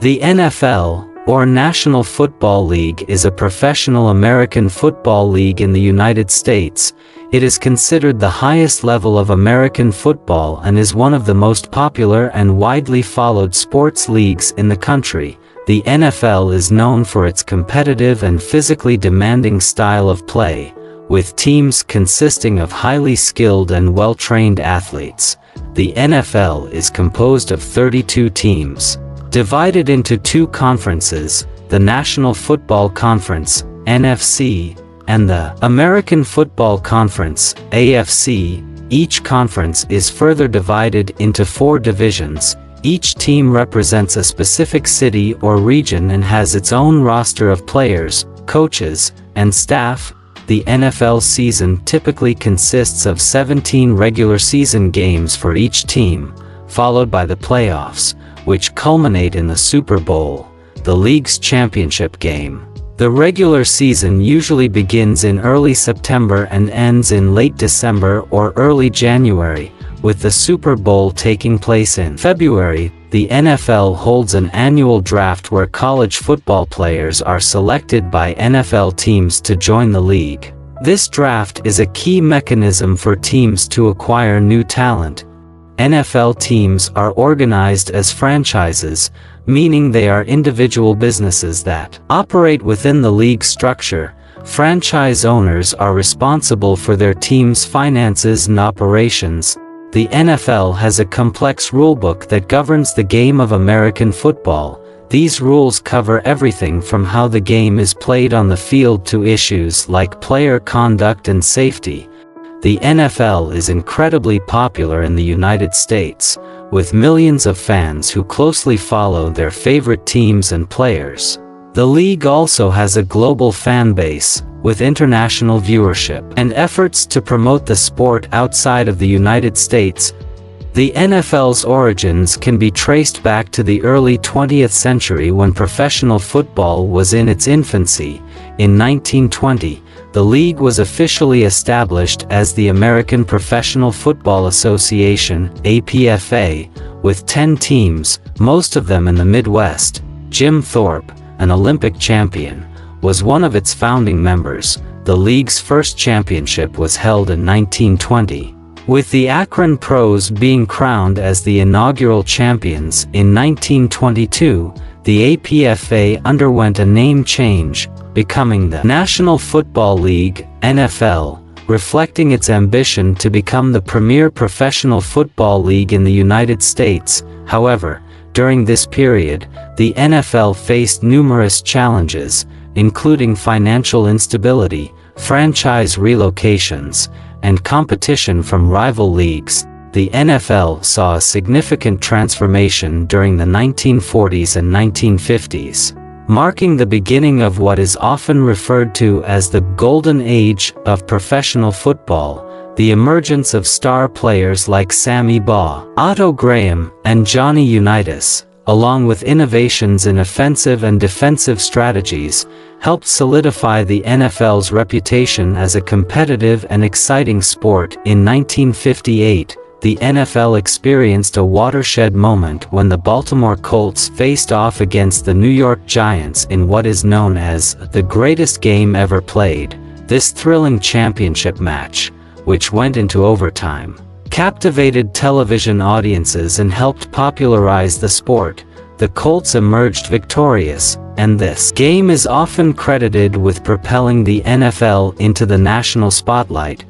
The NFL, or National Football League, is a professional American football league in the United States. It is considered the highest level of American football and is one of the most popular and widely followed sports leagues in the country. The NFL is known for its competitive and physically demanding style of play, with teams consisting of highly skilled and well-trained athletes. The NFL is composed of 32 teams, divided into two conferences, the National Football Conference, NFC, and the American Football Conference, AFC. Each conference is further divided into 4 divisions. Each team represents a specific city or region and has its own roster of players, coaches, and staff. The NFL season typically consists of 17 regular season games for each team, followed by the playoffs, which culminate in the Super Bowl, the league's championship game. The regular season usually begins in early September and ends in late December or early January, with the Super Bowl taking place in February. The NFL holds an annual draft where college football players are selected by NFL teams to join the league. This draft is a key mechanism for teams to acquire new talent. NFL teams are organized as franchises, meaning they are individual businesses that operate within the league structure. Franchise owners are responsible for their team's finances and operations. The NFL has a complex rulebook that governs the game of American football. These rules cover everything from how the game is played on the field to issues like player conduct and safety. The NFL is incredibly popular in the United States, with millions of fans who closely follow their favorite teams and players. The league also has a global fan base, with international viewership and efforts to promote the sport outside of the United States. The NFL's origins can be traced back to the early 20th century when professional football was in its infancy. In 1920, the league was officially established as the American Professional Football Association, APFA, with 10 teams, most of them in the Midwest. Jim Thorpe, an Olympic champion, was one of its founding members. The league's first championship was held in 1920, with the Akron Pros being crowned as the inaugural champions. In 1922, the APFA underwent a name change, becoming the National Football League, NFL, reflecting its ambition to become the premier professional football league in the United States. However, during this period, the NFL faced numerous challenges, including financial instability, franchise relocations, and competition from rival leagues. The NFL saw a significant transformation during the 1940s and 1950s, marking the beginning of what is often referred to as the golden age of professional football. The emergence of star players like Sammy Baugh, Otto Graham, and Johnny Unitas, along with innovations in offensive and defensive strategies, helped solidify the NFL's reputation as a competitive and exciting sport. In 1958, the NFL experienced a watershed moment when the Baltimore Colts faced off against the New York Giants in what is known as the greatest game ever played. This thrilling championship match, which went into overtime, captivated television audiences and helped popularize the sport. The Colts emerged victorious, and this game is often credited with propelling the NFL into the national spotlight.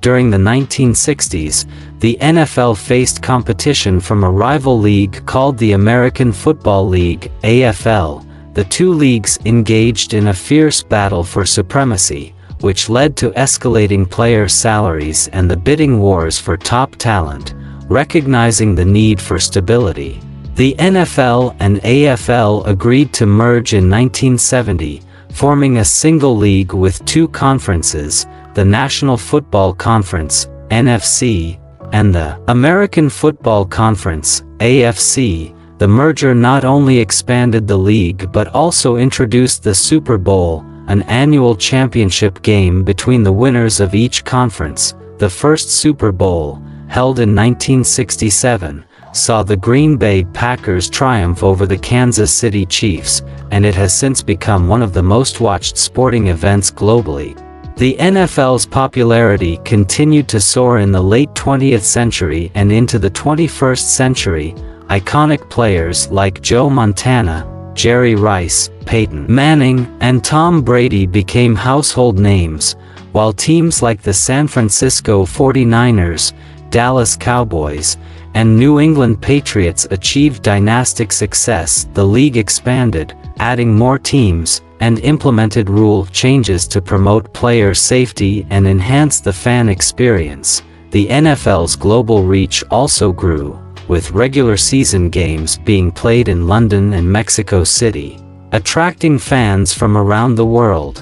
During the 1960s, the NFL faced competition from a rival league called the American Football League, AFL. The two leagues engaged in a fierce battle for supremacy, which led to escalating player salaries and the bidding wars for top talent. Recognizing the need for stability, the NFL and AFL agreed to merge in 1970, forming a single league with two conferences, the National Football Conference, NFC, and the American Football Conference, AFC. The merger not only expanded the league but also introduced the Super Bowl, an annual championship game between the winners of each conference. The first Super Bowl, held in 1967, saw the Green Bay Packers triumph over the Kansas City Chiefs, and it has since become one of the most watched sporting events globally. The NFL's popularity continued to soar in the late 20th century and into the 21st century. Iconic players like Joe Montana, Jerry Rice, Peyton Manning, and Tom Brady became household names, while teams like the San Francisco 49ers, Dallas Cowboys, and New England Patriots achieved dynastic success. The league expanded, adding more teams, and implemented rule changes to promote player safety and enhance the fan experience. The NFL's global reach also grew, with regular season games being played in London and Mexico City, attracting fans from around the world.